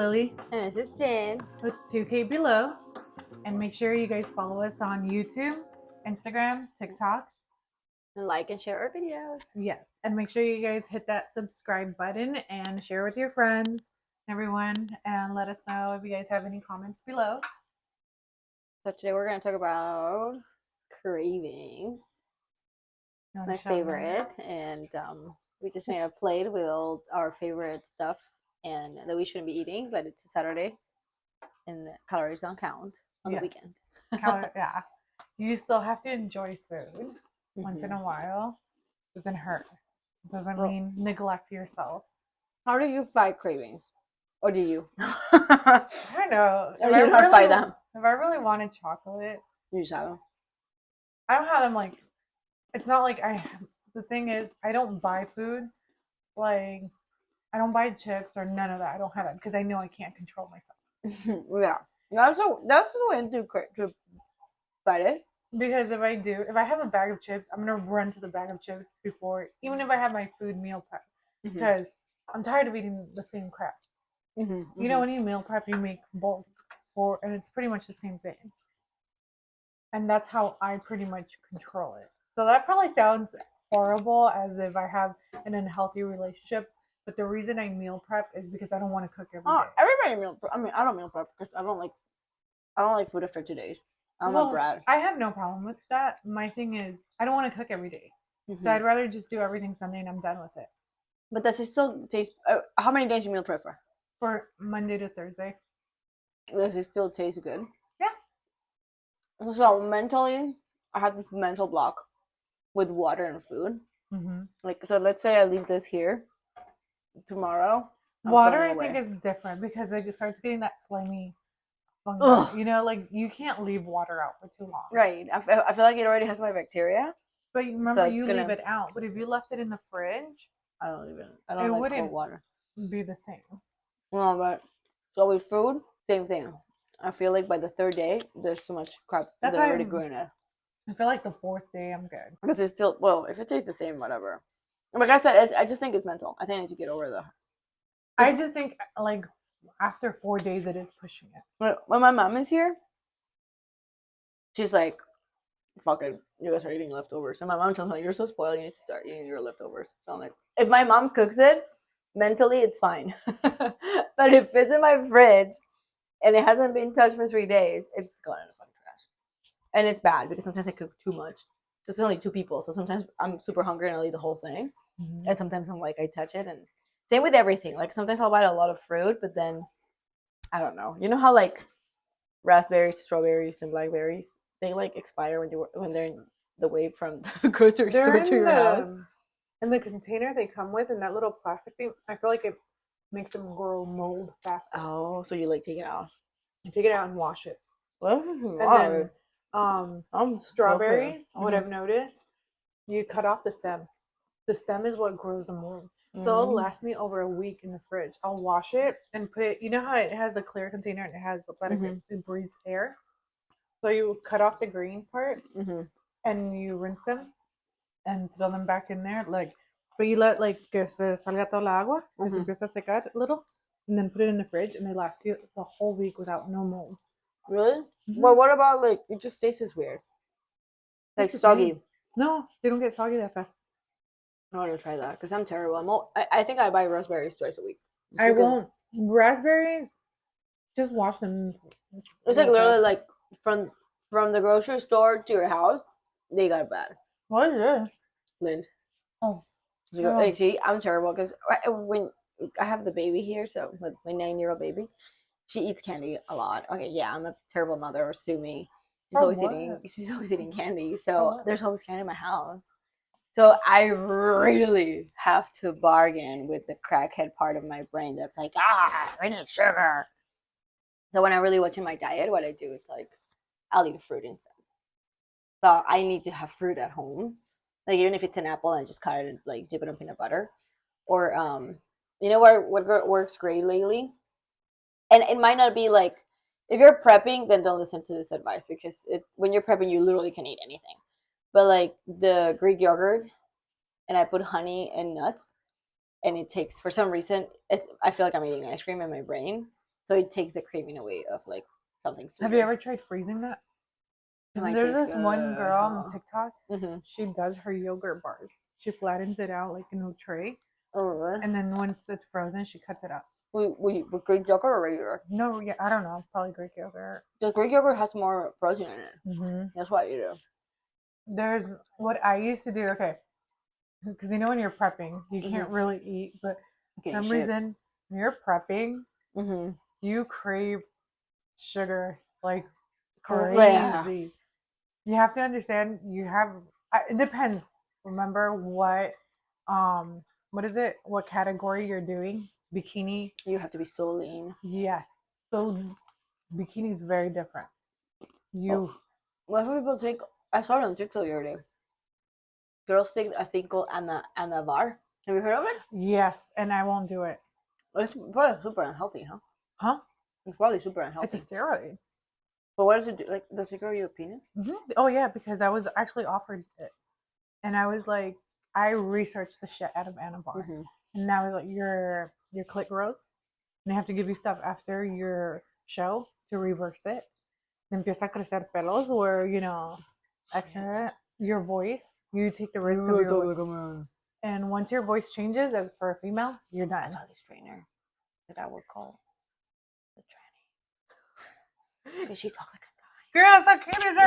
Lily And this is Jen. with 2kbelow, and make sure you guys follow us on YouTube, Instagram, TikTok. And like and share our videos. Yes, and make sure you guys hit that subscribe button and share with your friends, everyone, and let us know if you guys have any comments below. So today we're going to talk about cravings. My favorite. And we just made a plate with all our favorite stuff and that we shouldn't be eating, but it's a Saturday and calories don't count on the weekend. Yeah. You still have to enjoy food once in a while. Doesn't hurt. Doesn't mean neglect yourself. How do you fight cravings? Or do you? I don't know. Or you don't fight them? If I really wanted chocolate, you just have them. I don't have them like. It's not like the thing is, I don't buy food. Like, I don't buy chips or none of that. I don't have it because I know I can't control myself. Yeah. That's the way to fight it. Because if I have a bag of chips, I'm gonna run to the bag of chips before, even if I have my food meal prep, because I'm tired of eating the same crap. You know, when you meal prep, you make bulk and it's pretty much the same thing. And that's how I pretty much control it. So that probably sounds horrible, as if I have an unhealthy relationship. But the reason I meal prep is because I don't want to cook every day. Everybody meal prep. I mean, I don't meal prep because I don't like food after 2 days. I'm not Brad. I have no problem with that. My thing is, I don't want to cook every day. So I'd rather just do everything Sunday and I'm done with it. But does it still taste? How many days you meal prep for? For Monday to Thursday. Does it still taste good? Yeah. So mentally, I have this mental block with water and food. Like, so let's say I leave this here tomorrow. Water, I think, is different because it starts getting that slimy fungi. You know, like you can't leave water out for too long. Right. I feel like it already has my bacteria. But remember, so you leave it out. But if you left it in the fridge, I don't leave it. I don't like cold water. Be the same. No, but so with food, same thing. I feel like by the third day, there's so much crap that's already growing it. I feel like the fourth day, I'm good. Because it's still, well, if it tastes the same, whatever. Like I said, I just think it's mental. I think I need to get over the. I just think, like, after 4 days, it is pushing it. When my mom is here, she's like, fuck it, you guys are eating leftovers. And my mom tells me, you're so spoiled, you need to start eating your leftovers. So I'm like, if my mom cooks it, mentally, it's fine. But if it's in my fridge and it hasn't been touched for 3 days, it's going in the fucking trash. And it's bad because sometimes I cook too much. There's only 2 people, so sometimes I'm super hungry and I'll eat the whole thing. And sometimes I'm like, I touch it. And same with everything. Like, sometimes I'll buy a lot of fruit, but then, I don't know. You know how, like, raspberries, strawberries, and blackberries, they, like, expire when they're in the way from the grocery store to your house? And the container they come with and that little plastic thing, I feel like it makes them grow mold faster. Oh, so you, like, take it out? You take it out and wash it. And then strawberries, what I've noticed, you cut off the stem. The stem is what grows the mold. So it'll last me over a week in the fridge. I'll wash it and put it, you know how it has the clear container and it has it breathes air? So you cut off the green part and you rinse them and throw them back in there. Like, but you let, like, que se salga toda la agua, que se empieza a secar a little, and then put it in the fridge and they last you the whole week without no mold. Really? Well, what about, like, it just tastes weird? Like, soggy. No, they don't get soggy that fast. I want to try that because I'm terrible. I think I buy raspberries twice a week. I won't. Raspberries, just wash them. It's like literally like from the grocery store to your house, they got bad. What is this? Lint. Oh. Like, see, I'm terrible because when I have the baby here, so with my 9-year-old baby, she eats candy a lot. Okay, yeah, I'm a terrible mother. Sue me. She's always eating candy. So there's always candy in my house. So I really have to bargain with the crackhead part of my brain that's like, I need sugar. So when I'm really watching my diet, what I do is, like, I'll eat fruit instead. So I need to have fruit at home. Like, even if it's an apple, and just cut it and, like, dip it in peanut butter. Or, you know what works great lately? And it might not be, like, if you're prepping, then don't listen to this advice because when you're prepping, you literally can eat anything. But, like, the Greek yogurt, and I put honey and nuts, and it takes, for some reason, I feel like I'm eating ice cream in my brain. So it takes the craving away of like something sweeter. Have you ever tried freezing that? There's this one girl on TikTok. She does her yogurt bars. She flattens it out like in a tray. Oh, and then once it's frozen, she cuts it up. With Greek yogurt or regular? No, yeah, I don't know. Probably Greek yogurt. The Greek yogurt has more protein in it. That's why you do. There's what I used to do. Okay, because when you're prepping, you can't really eat, but for some reason when you're prepping, you crave sugar like crazy. Yeah. You have to understand. It depends. Remember what is it? What category you're doing? Bikini. You have to be so lean. Yes. So bikini is very different. What people take? I saw it on TikTok the other day. Girls take a thing called Anavar. Have you heard of it? Yes, and I won't do it. It's probably super unhealthy, huh? Huh? It's probably super unhealthy. It's a steroid. But what does it do? Like, does it grow your penis? Oh yeah, because I was actually offered it, and I was like, I researched the shit out of Anavar, and now like your clit grows, and they have to give you stuff after your show to reverse it. Empieza a crecer pelos, where accent your voice. You take the risk of your voice. And once your voice changes, as for a female, you're done. I saw this trainer that I would call the tranny. Because she talked like a guy. Girl, so cute is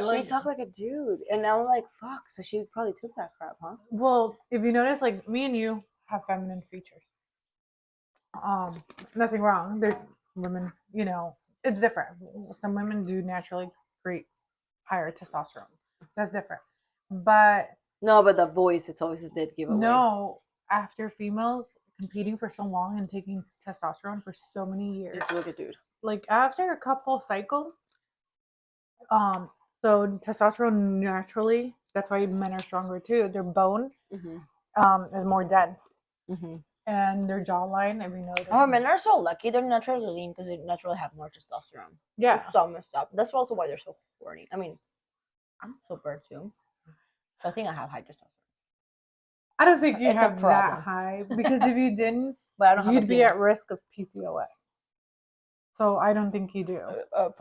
her. She talked like a dude. And I'm like, fuck. So she probably took that crap, huh? Well, if you notice, like, me and you have feminine features. Nothing wrong. There's women, it's different. Some women do naturally create higher testosterone. That's different. But the voice, it's always a dead giveaway. No, after females competing for so long and taking testosterone for so many years. You look a dude. Like after a couple cycles, so testosterone naturally, that's why men are stronger too. Their bone is more dense. And their jawline, men are so lucky. They're naturally lean because they naturally have more testosterone. Yeah. It's so messed up. That's also why they're so horny. I mean, I'm super too. I think I have high testosterone. I don't think you have that high because if you didn't, you'd be at risk of PCOS. So I don't think you do.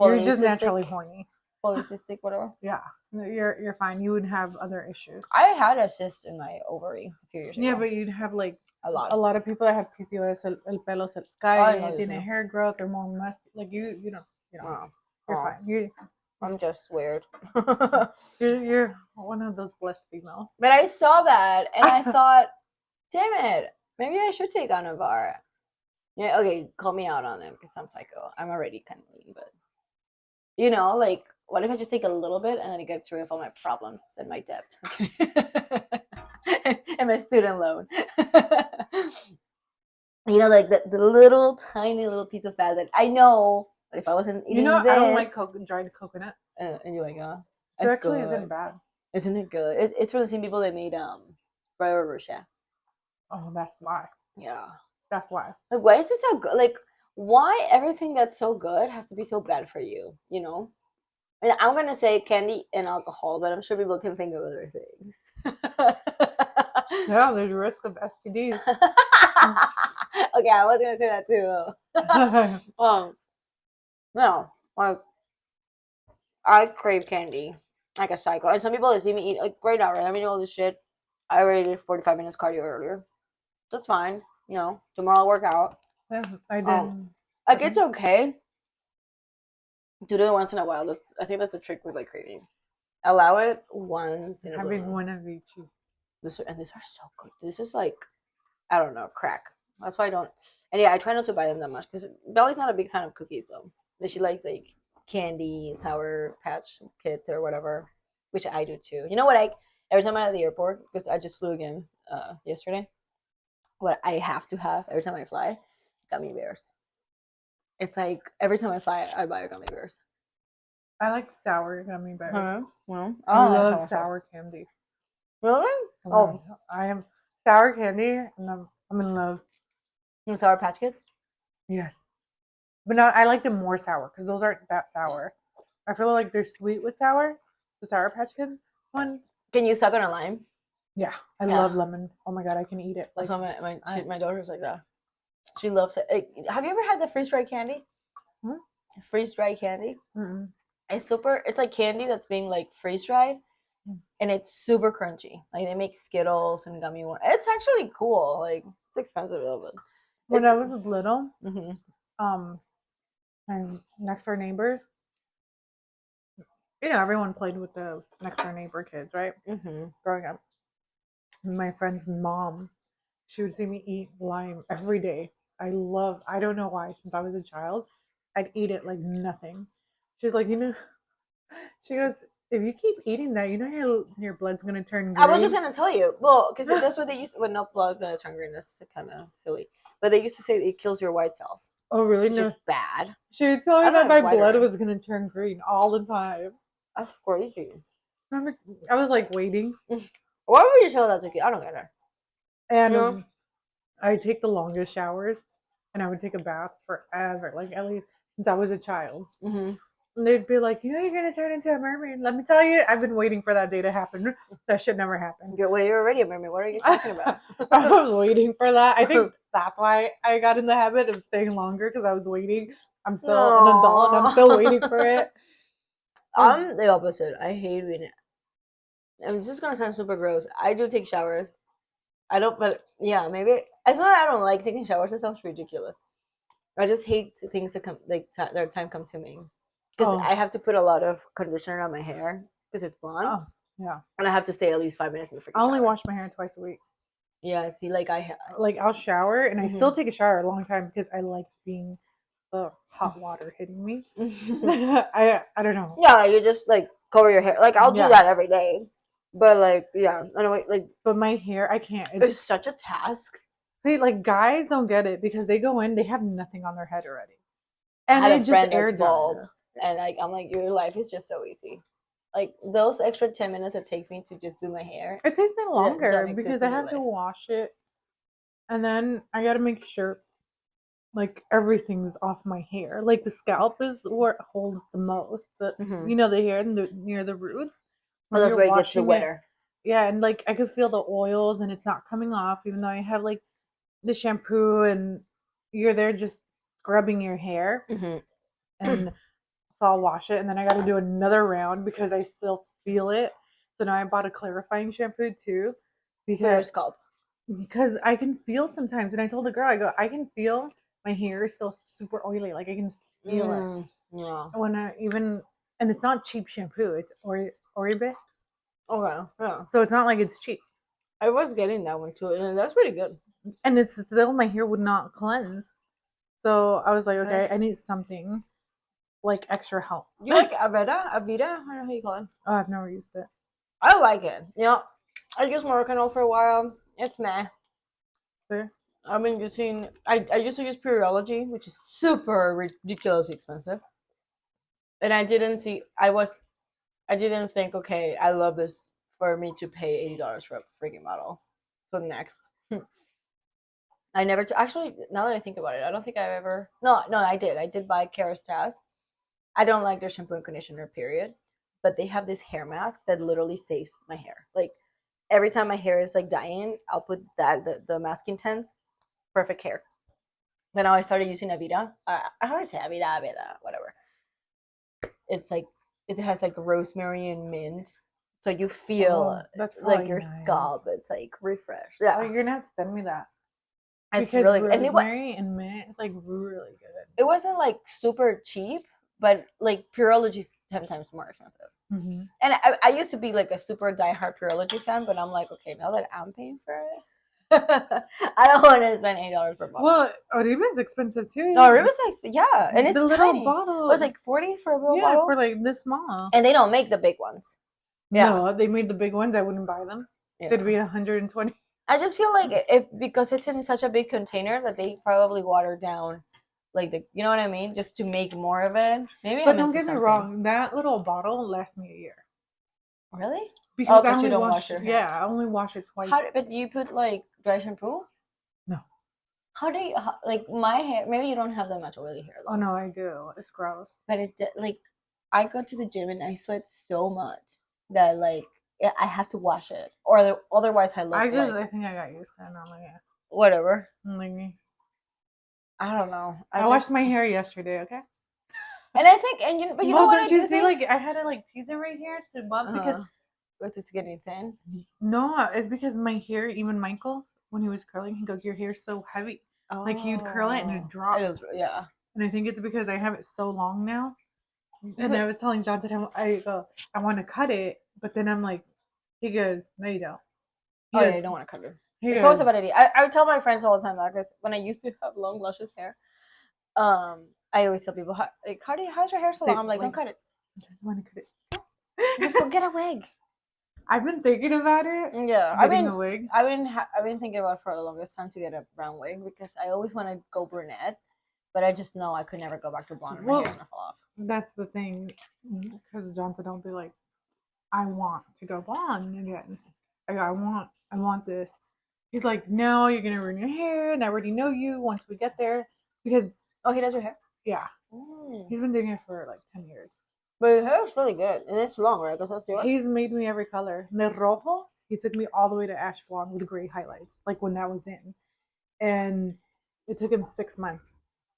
You're just naturally horny. Polycystic, whatever. Yeah, you're fine. You would have other issues. I had a cyst in my ovary a few years ago. Yeah, but you'd have like a lot of people that have PCOS. El pelo se les cae. Tiene hair growth or more muscle. Like you don't. You're fine. I'm just weird. You're one of those blessed females. But I saw that and I thought, damn it, maybe I should take Anavar. Yeah, okay, call me out on it because I'm psycho. I'm already kind of lean, but like, what if I just take a little bit and then it gets rid of all my problems and my debt and my student loan? Like the little tiny little piece of fat that I know. If I wasn't eating this, I don't like dried coconut. And you're like, it actually isn't bad. Isn't it good? It's from the same people that made Ferrero Rocher. Oh, that's why. Yeah, that's why. Like, why is it so good? Like, why everything that's so good has to be so bad for you? And I'm gonna say candy and alcohol, but I'm sure people can think of other things. Yeah, there's a risk of STDs. Okay, I was gonna say that too. No, like I crave candy like a psycho, and some people that see me eat like right now, right? I'm eating all this shit. I already did 45 minutes cardio earlier. That's fine. Tomorrow I'll work out. Yeah, I did. Like it's okay to do it once in a while. I think that's the trick with like cravings. Allow it once in a while. Having one of each. These are so good. This is like, I don't know, crack. That's why I don't. And yeah, I try not to buy them that much because Belly's not a big fan of cookies though. She likes like candy, Sour Patch Kids or whatever, which I do too. You know what? Every time I'm at the airport, because I just flew again yesterday, what I have to have every time I fly, gummy bears. It's like every time I fly, I buy a gummy bears. I like sour gummy bears. Well, I love sour candy. Really? Oh, I have sour candy, and I'm in love. Sour Patch Kids? Yes. But I like them more sour because those aren't that sour. I feel like they're sweet with sour. The Sour Patch Kids ones. Can you suck on a lime? Yeah, I love lemon. Oh my god, I can eat it. That's why my daughter's like that. She loves it. Have you ever had the freeze-dried candy? Hmm? Freeze-dried candy. Mm-mm. It's like candy that's being like freeze-dried, and it's super crunchy. Like they make Skittles and gummy worms. It's actually cool. Like it's expensive a little bit. When I was little, Mm-hmm. and next door neighbors, everyone played with the next door neighbor kids, right? Mm-hmm. Growing up, my friend's mom, she would see me eat lime every day. I don't know why, since I was a child, I'd eat it like nothing. She's like, she goes, if you keep eating that, your blood's gonna turn green. I was just gonna tell you, well, because that's what they used. Well, no, blood gonna turn green. That's kind of silly, but they used to say it kills your white cells. Oh, really? Which No. is bad. She would tell me I that don't my know why blood they're- was gonna turn green all the time. That's crazy. Remember, I was like waiting, Why would you tell that to kids? I don't get it. and Yeah. I'd take the longest showers, and I would take a bath forever, like at least since I was a child. Mm-hmm. And they'd be like, you're gonna turn into a mermaid. Let me tell you, I've been waiting for that day to happen. That shit never happened. Well, you're already a mermaid. What are you talking about? I was waiting for that. I think that's why I got in the habit of staying longer, because I was waiting. I'm still an adult, and I'm still waiting for it. I'm the opposite. I hate reading it. I'm just gonna sound super gross. I do take showers. I don't, but yeah, maybe it's not that I don't like taking showers. It sounds ridiculous. I just hate things that come like they're time consuming because I have to put a lot of conditioner on my hair because it's blonde. Oh, yeah. And I have to stay at least 5 minutes in the freaking I only shower. wash my hair twice a week. Yeah, see, like I'll shower, and I still take a shower a long time because I like being the hot water hitting me. I don't know. Yeah, you just like cover your hair. Like I'll do that every day, but like yeah, anyway, like but my hair, I can't. It's such a task. See, like guys don't get it because they go in, they have nothing on their head already, and I had they a friend just air that's bald, and like I'm like, your life is just so easy. Like those extra 10 minutes it takes me to just do my hair. It takes me longer because I have to wash it, and then I got to make sure like everything's off my hair. Like the scalp is where it holds the most. The the hair near the roots. Oh, that's where it gets the wetter. Yeah, and like I could feel the oils, and it's not coming off, even though I have like the shampoo, and you're there just scrubbing your hair, and so I'll wash it, and then I got to do another round because I still feel it. So now I bought a clarifying shampoo too, because I can feel sometimes, and I told the girl, I can feel my hair is still super oily, like I can feel it. Yeah. When and it's not cheap shampoo, it's Oribe. Okay, yeah. So it's not like it's cheap. I was getting that one too, and that's pretty good. And it's still, my hair would not cleanse. So I was like, okay, I need something like extra help. You like Aveda? I don't know how you call it. Oh, I've never used it. I like it. Yeah, I used Morocanol for a while. It's meh. Fair. I've been using. I used to use Purology, which is super ridiculously expensive. And I didn't think, okay, I love this for me to pay $80 for a freaking bottle. So next. I never actually, now that I think about it, I don't think I've ever no, I did buy Kerastase. I don't like their shampoo and conditioner, period. But they have this hair mask that literally saves my hair. Like every time my hair is like dying, I'll put the mask intense, perfect hair. Then now I started using Aveda. I always say Aveda, whatever. It's like it has like rosemary and mint, so you feel that's like your scalp. It's like refreshed. Yeah, you're gonna have to send me that. It's really good. Rosemary and mint is like really good. It wasn't like super cheap, but like Purology is 10 times more expensive. And I used to be like a super diehard Purology fan, but I'm like, okay, now that I'm paying for it, I don't want to spend $80 per bottle. Well, Oribe is expensive too. No, Oribe's expensive. Yeah, and it's the tiny. little bottle. It was like $40 for a little bottle. Yeah, for like this small. And they don't make the big ones. Yeah, no, they made the big ones. I wouldn't buy them. Yeah. It'd be 120. I just feel like because it's in such a big container that they probably watered down, like you know what I mean, just to make more of it. Maybe. But don't get me wrong, that little bottle lasts me a year. Really? Because I only don't wash your hair. Yeah, I only wash it twice. But you put like dry shampoo? No. How do you like my hair? Maybe you don't have that much oily hair. Though. Oh no, I do. It's gross. But like I go to the gym and I sweat so much that like I have to wash it, or otherwise I look. I think I got used to it. I'm like, yeah. Whatever. Like me. I don't know. I washed my hair yesterday, okay? And I think, and you, but you know what don't I you do see? think? Like I had to like tease it right here to bump because It's getting thin. no, it's because my hair. Even Michael, when he was curling, he goes, "Your hair's so heavy." Like he'd curl it and it dropped. It is, yeah. And I think it's because I have it so long now. And I was telling Jonathan, I go, I want to cut it, but then I'm like, he goes, no, you don't. Yeah, you don't want to cut it. It's goes, always a bad idea. I would tell my friends all the time that because when I used to have long, luscious hair, I always tell people, how's your hair so long? I'm like, don't cut it. I want to cut it. Go get a wig. I've been thinking about it. Yeah, getting a wig. I've been thinking about it for the longest time to get a brown wig because I always want to go brunette, but I just know I could never go back to blonde. My hair's gonna fall off. That's the thing, because Johnson don't be like, I want to go blonde again. I want this. He's like, no, you're gonna ruin your hair, and I already know you. Once we get there, because he does your hair. Yeah, he's been doing it for like 10 years. But your hair is really good, and it's long, right? Because he's made me every color. The rojo, he took me all the way to ash blonde with gray highlights, like when that was in, and it took him 6 months,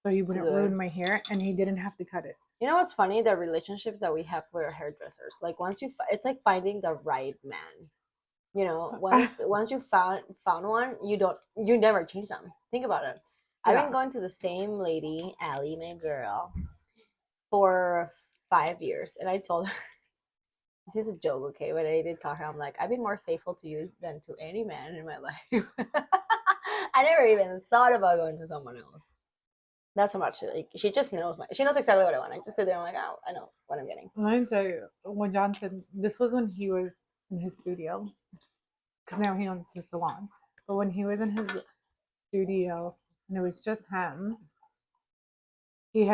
so he wouldn't ruin my hair, and he didn't have to cut it. You know what's funny? The relationships that we have with our hairdressers, like it's like finding the right man. You know, once you found one, you never change them. Think about it. I've been going to the same lady, Allie, my girl, for 5 years, and I told her, this is a joke, okay? But I did tell her, I'm like, I've been more faithful to you than to any man in my life. I never even thought about going to someone else. That's how much. Like, she just knows she knows exactly what I want. I just sit there and I'm like, oh, I know what I'm getting. Let me tell you, when Johnson, this was when he was in his studio, because now he owns his salon. But when he was in his studio and it was just him, he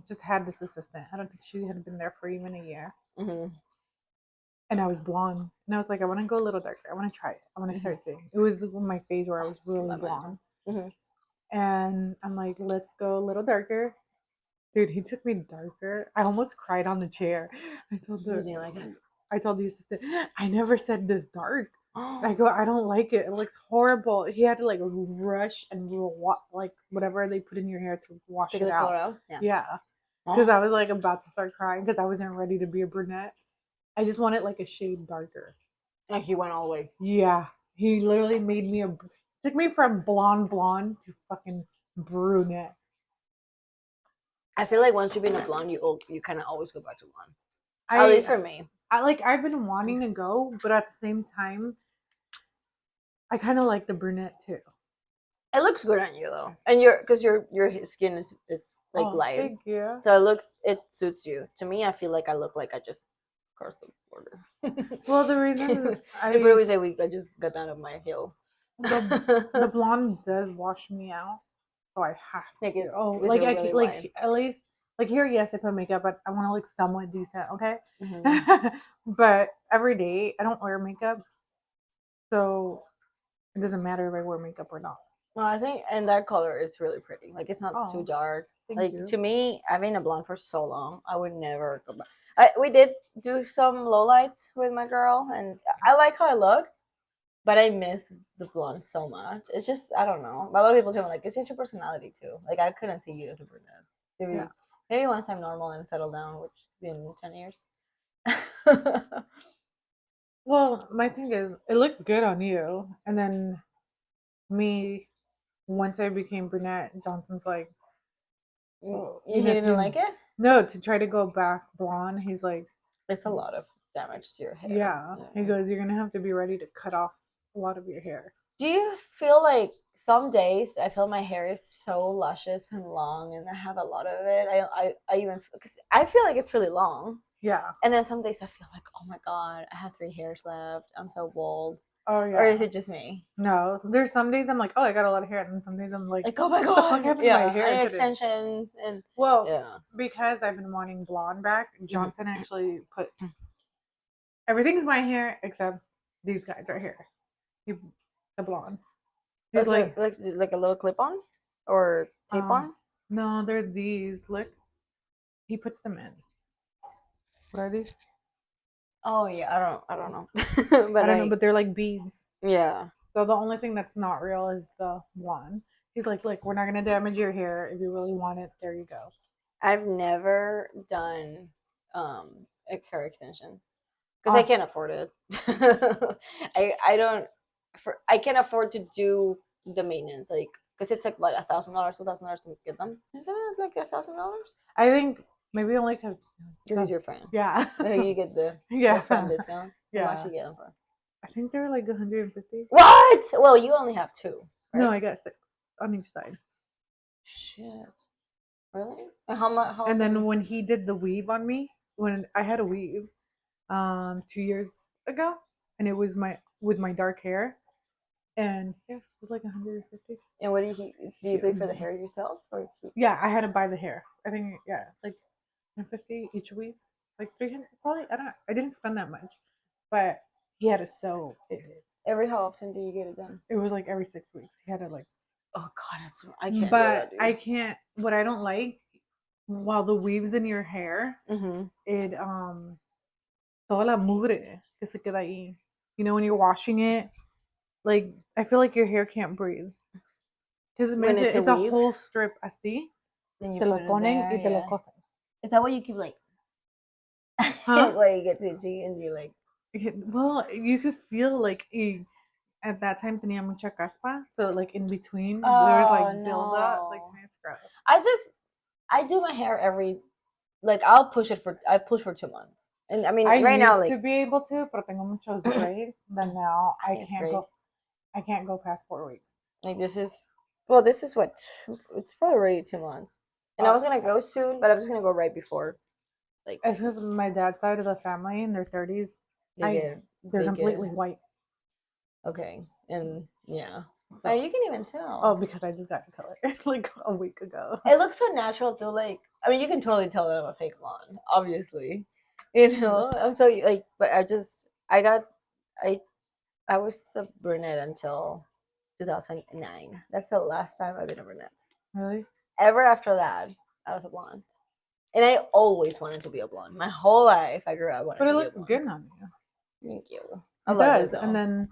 just had this assistant. I don't think she had been there for even a year. Mm-hmm. And I was blonde, and I was like, I want to go a little darker. I want to try it. I want to start seeing. It was my phase where I was really blonde. Mm-hmm. And I'm like, let's go a little darker. Dude, he took me darker. I almost cried on the chair. I told the assistant, I never said this dark. I go, I don't like it. It looks horrible. He had to like rush and like whatever they put in your hair to wash it out. Yeah. Because I was like about to start crying because I wasn't ready to be a brunette. I just wanted like a shade darker. Like he went all the way. Yeah. He literally made me took me from blonde to fucking brunette. I feel like once you've been a blonde, you kind of always go back to blonde. At least for me. I've been wanting to go, but at the same time, I kind of like the brunette too. It looks good on you though, and because your skin is like light. Thank you. So it suits you. To me, I feel like I look like I just crossed the border. Well, the reason I always say I just got out of my hill. The blonde does wash me out, so I have to. At least like here, yes, I put makeup, but I want to look somewhat decent, okay? Mm-hmm. But every day I don't wear makeup, so it doesn't matter if I wear makeup or not. Well, I think, and that color is really pretty. Like it's not too dark. Like to me, I've been a blonde for so long, I would never go back. We did do some lowlights with my girl, and I like how I look, but I miss the blonde so much. It's just, I don't know. A lot of people tell me like, it's just your personality too. Like I couldn't see you as a brunette. Maybe once I'm normal and settle down, which has been 10 years. Well, my thing is, it looks good on you, and then me, once I became brunette, Johnson's like, you didn't like it? No, to try to go back blonde, he's like, it's a lot of damage to your hair. Yeah. He goes, you're gonna have to be ready to cut off a lot of your hair. Do you feel like some days I feel my hair is so luscious and long, and I have a lot of it? I even because I feel like it's really long. Yeah. And then some days I feel like, oh my god, I have 3 hairs left. I'm so bald. Oh yeah. Or is it just me? No, there's some days I'm like, oh, I got a lot of hair, and then some days I'm like oh my god, my hair and extensions and because I've been wanting blonde back. Johnson actually put everything's my hair except these guys right here. The blonde. It's like a little clip on or tape on. No, they're these. Look, he puts them in. What are these? Oh yeah, I don't know. But I don't know, but they're like beads. Yeah. So the only thing that's not real is the one. He's like, look, we're not gonna damage your hair. If you really want it, there you go. I've never done a hair extensions because I can't afford it. I don't. I can't afford to do the maintenance, like, because it's like what, $1,000, $2,000 to get them. Isn't it like $1,000? I think maybe only because he's your friend. Yeah. You get the Yeah. friend discount. How Yeah. much you get them for? I think they're like 150. What? Well, you only have 2, right? No, I got 6 on each side. Shit. Really? And how much? And then when he did the weave on me, when I had a weave, 2 years ago, and it was with my dark hair, and yeah, it was like 150. And what do you pay for the hair yourself, or? Yeah, I had to buy the hair. I think like 150 each weave, like 300 probably. I don't know. I didn't spend that much, but he had to sew it. Every how often do you get it done? It was like every 6 weeks. He had to like. Oh God, I can't. But do that, dude. I can't. What I don't like, while the weave's in your hair, it toda la mugre que se queda ahí. You know, when you're washing it, like I feel like your hair can't breathe. Because it's a whole strip así. Then you te lo ponen y te lo cosen. Is that what you keep like? Huh? Where you get itchy and you like. Well, you could feel like at that time tenía mucha caspa, so like in between there's like buildup, like scrub. I do my hair every, like I push for 2 months, and I mean right now like to be able to, pero tengo muchos grays. Then now I can't go past 4 weeks. Like this is what, it's probably already 2 months, and I was gonna go soon, but I'm just gonna go right before. Like it's because my dad's side of the family in their 30s, they're completely white. Okay, and yeah. So you can even tell. Oh, because I just got the color like a week ago. It looks so natural too. Like, I mean, you can totally tell that I'm a fake blonde, obviously. You know, I'm so like, but I was a brunette until 2009. That's the last time I've been a brunette. Really? Ever after that, I was a blonde, and I always wanted to be a blonde. My whole life, I grew up wanting to be a blonde. But it looks good on you. Thank you. It does, and then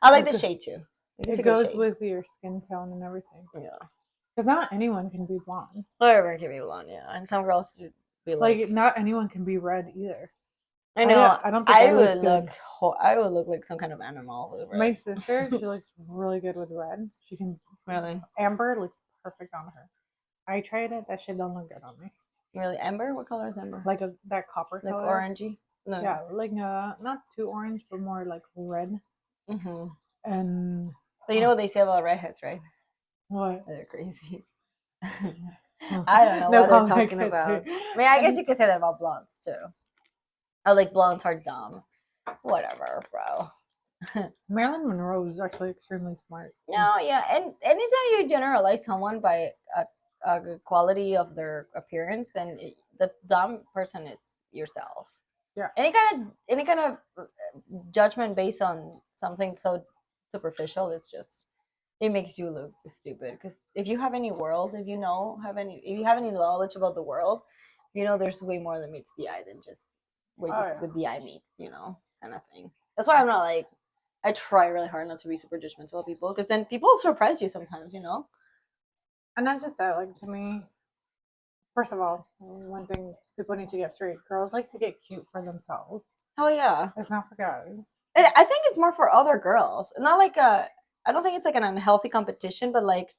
I like the shade too. It goes with your skin tone and everything. Yeah. Because not anyone can be blonde. Not everyone can be blonde, yeah. And some girls would be like not anyone can be red either. I know. I don't think I would look like some kind of animal with red. My sister, she looks really good with red. She can really. Amber looks perfect on her. I tried it. That shit don't look good on me. Really, amber? What color is amber? Like that copper like color. Orangey. No. Yeah, like not too orange, but more like red. And. But you know what they say about redheads, right? What? They're crazy. I don't know what they're talking about. I mean, I guess you could say that about blondes too. Oh, like blondes are dumb. Whatever, bro. Marilyn Monroe is actually extremely smart. No, yeah, and anytime you generalize someone by a quality of their appearance, then the dumb person is yourself. Yeah. Any kind of judgment based on something so superficial, it makes you look stupid. Because if you have any knowledge about the world, you know there's way more that meets the eye than just what the eye meets, kind of thing. That's why I'm not like, I try really hard not to be super judgmental of people, because then people surprise you sometimes, And not just that, like to me, first of all, one thing people need to get straight: girls like to get cute for themselves. Oh yeah, it's not for guys. I think it's more for other girls. Not like I don't think it's like an unhealthy competition, but like,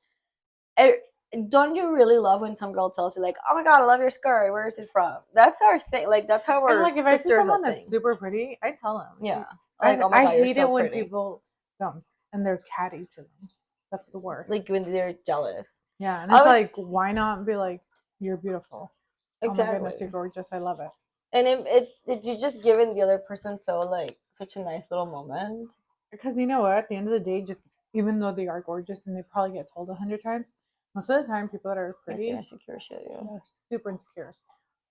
don't you really love when some girl tells you like, "Oh my god, I love your skirt. Where is it from?" That's our thing. Like that's how we're. And like if I see someone that's super pretty, I tell them. Yeah. Like, oh my God, I hate it when people dump and they're catty to them. That's the worst. Like when they're jealous. Yeah, and it's like, why not be like, you're beautiful. Exactly. Oh my goodness, you're gorgeous. I love it. And you just giving the other person such a nice little moment. Because you know what? At the end of the day, just even though they are gorgeous and they probably get told 100 times, most of the time people that are pretty, insecure shit, yeah, they're super insecure,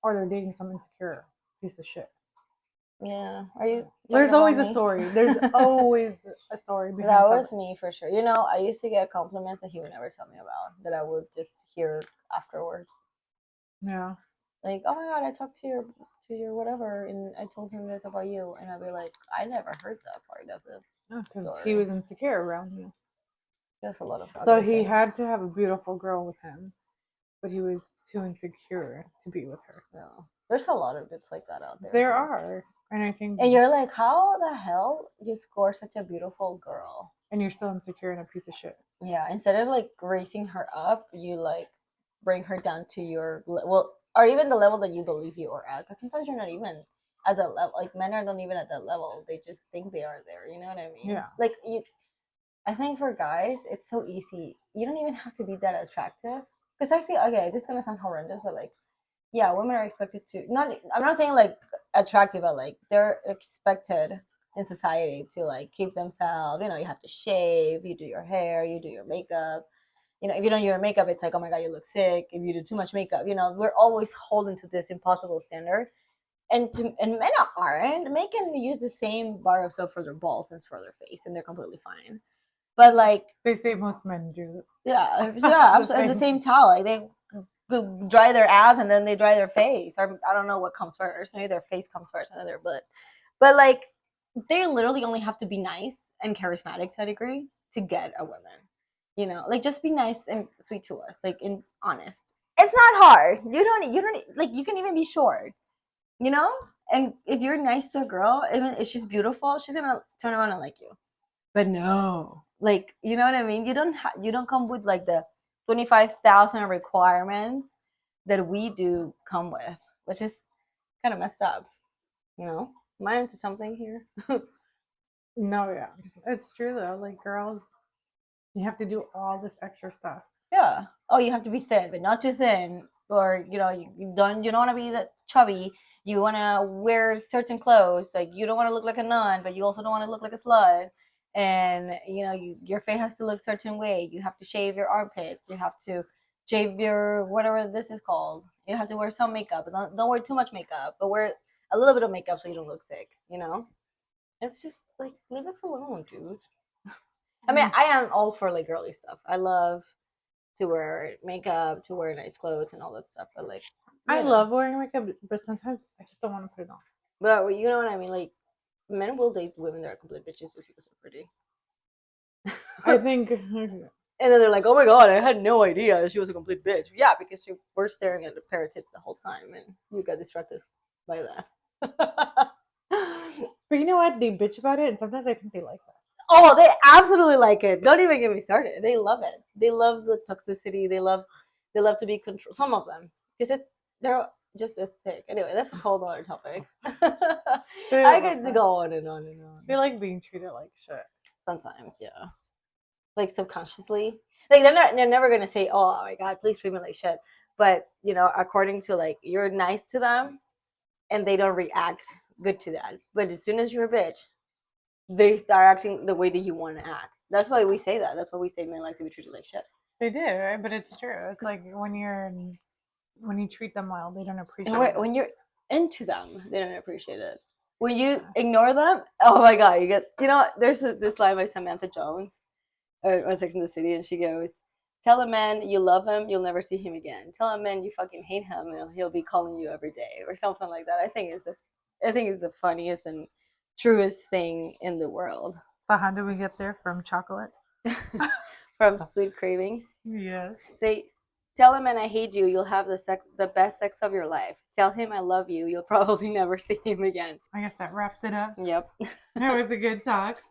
or they're dating some insecure piece of shit. Yeah. There's always a story. There's always a story behind that was me for sure. I used to get compliments that he would never tell me about, that I would just hear afterwards. Yeah. Like, oh my God, I talked to your whatever, and I told him this about you, and I'd be like, I never heard that part of it. Because he was insecure around you. There's a lot of So ugly he things. had to have a beautiful girl with him, but he was too insecure to be with her. No. There's a lot of bits like that out there. There are. And I think And you're like, how the hell you score such a beautiful girl? and you're still insecure and a piece of shit. Yeah, instead of like raising her up, you like bring her down to your well, or even the level that you believe you are at. Because sometimes you're not even at that level. Like men are not even at that level. They just think they are there. You know what I mean? Yeah. Like you, I think for guys, it's so easy. You don't even have to be that attractive. Because I feel okay. This is gonna sound horrendous, but like, yeah, women are expected to not. I'm not saying like attractive, but like they're expected in society to like keep themselves. You know, you have to shave, you do your hair, you do your makeup. You know, if you don't do your makeup, it's like, oh my god, you look sick. If you do too much makeup, you know, we're always holding to this impossible standard. And men aren't. Men can use the same bar of soap for their balls as for their face, and they're completely fine. But like They say most men do. yeah, yeah, absolutely. And the same towel, like they dry their ass and then they dry their face, or I don't know what comes first. Maybe their face comes first and then their butt. But like, they literally only have to be nice and charismatic to a degree to get a woman. You know, like just be nice and sweet to us, like and honest. It's not hard. You don't like you can even be short. You know, and if you're nice to a girl, even if she's beautiful, she's gonna turn around and like you. But no, like you know what I mean. You don't come with like the 25,000 requirements that we do come with, which is kind of messed up. You know, am I into something here? No, yeah. It's true though. Like girls, you have to do all this extra stuff. Yeah. Oh, you have to be thin, but not too thin, or you know, you don't want to be that chubby. You want to wear certain clothes, like you don't want to look like a nun, but you also don't want to look like a slut. And you know, your face has to look certain way. You have to shave your armpits. You have to shave your whatever this is called. You have to wear some makeup, but don't wear too much makeup, but wear a little bit of makeup so you don't look sick. You know, it's just like leave us alone, dude. I mean, I am all for like girly stuff. I love to wear makeup, to wear nice clothes, and all that stuff. But like, I know. love wearing makeup, but sometimes I just don't want to put it on. But you know what I mean? Like, men will date women that are complete bitches just because they're pretty. I think. And then they're like, "Oh my god, I had no idea she was a complete bitch." Yeah, because you were staring at the pair of tits the whole time, and you got distracted by that. But you know what? They bitch about it, and sometimes I think they like that. Oh, they absolutely like it. Don't even get me started. They love it. They love the toxicity. They love to be controlled. Some of them, because they're just as sick. Anyway, that's a whole other topic. I could go on and on and on. They like being treated like shit. Sometimes, yeah. Like subconsciously, like they're never gonna say, "Oh my god, please treat me like shit." But you know, according to like you're nice to them, and they don't react good to that. But as soon as you're a bitch, they start acting the way that you want to act. That's why we say that. That's why we say men like to be treated like shit. They do, right? But it's true. It's like when you treat them well, they don't appreciate And it. when you're into them, they don't appreciate it. When you ignore them, oh my god, you get. You know, there's this line by Samantha Jones, on Sex and the City, and she goes, "Tell a man you love him, you'll never see him again. Tell a man you fucking hate him, and he'll be calling you every day," or something like that. I think is the funniest and truest thing in the world. So how do we get there from chocolate? From Sweet Cravings. Yes. They tell a man I hate you, you'll have the best sex of your life. Tell him I love you, you'll probably never see him again. I guess that wraps it up. Yep. That was a good talk.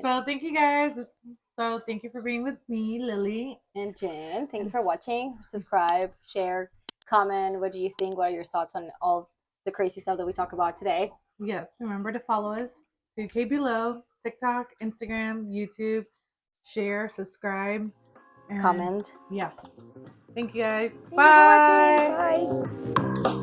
So thank you guys. So thank you for being with me, Lily. And Jen, thank you for watching. Subscribe, share, comment. What do you think? What are your thoughts on all the crazy stuff that we talk about today? Yes, remember to follow us. 2kbelow, TikTok, Instagram, YouTube. Share, subscribe, Comment. Yes. Thank you guys. Thank you for watching. Bye.